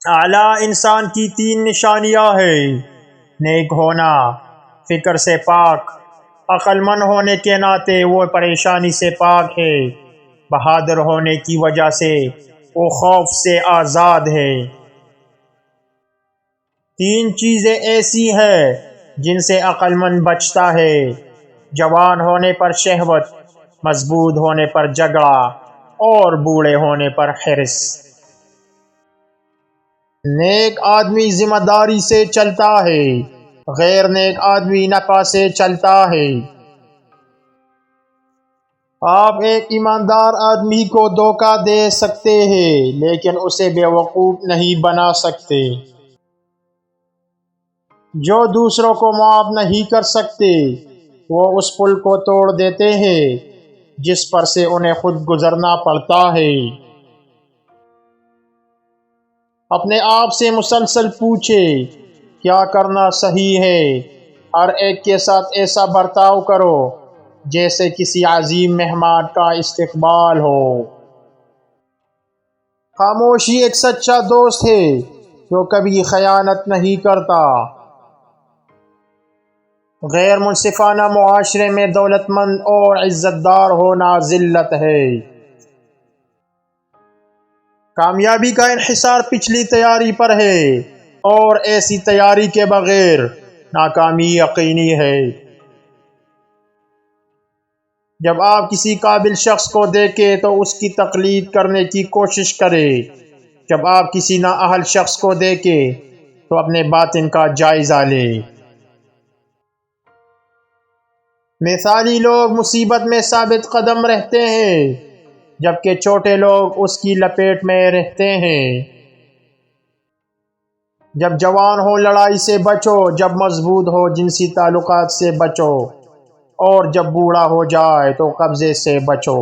اعلیٰ انسان کی تین نشانیاں ہیں: نیک ہونا، فکر سے پاک، عقل مند ہونے کے ناطے وہ پریشانی سے پاک ہے، بہادر ہونے کی وجہ سے وہ خوف سے آزاد ہے۔ تین چیزیں ایسی ہیں جن سے عقل مند بچتا ہے: جوان ہونے پر شہوت، مضبوط ہونے پر جھگڑا، اور بوڑھے ہونے پر حرص۔ نیک آدمی ذمہ داری سے چلتا ہے، غیر نیک آدمی نفع سے چلتا ہے۔ آپ ایک ایماندار آدمی کو دھوکہ دے سکتے ہیں لیکن اسے بیوقوف نہیں بنا سکتے۔ جو دوسروں کو معاف نہیں کر سکتے وہ اس پل کو توڑ دیتے ہیں جس پر سے انہیں خود گزرنا پڑتا ہے۔ اپنے آپ سے مسلسل پوچھیں کیا کرنا صحیح ہے۔ ہر ایک کے ساتھ ایسا برتاؤ کرو جیسے کسی عظیم مہمان کا استقبال ہو۔ خاموشی ایک سچا دوست ہے جو کبھی خیانت نہیں کرتا۔ غیر منصفانہ معاشرے میں دولت مند اور عزت دار ہونا ذلت ہے۔ کامیابی کا انحصار پچھلی تیاری پر ہے اور ایسی تیاری کے بغیر ناکامی یقینی ہے۔ جب آپ کسی قابل شخص کو دیکھیں تو اس کی تقلید کرنے کی کوشش کریں۔ جب آپ کسی نااہل شخص کو دیکھیں تو اپنے باطن کا جائزہ لیں۔ مثالی لوگ مصیبت میں ثابت قدم رہتے ہیں جبکہ چھوٹے لوگ اس کی لپیٹ میں رہتے ہیں۔ جب جوان ہو لڑائی سے بچو، جب مضبوط ہو جنسی تعلقات سے بچو، اور جب بوڑھا ہو جائے تو قبضے سے بچو۔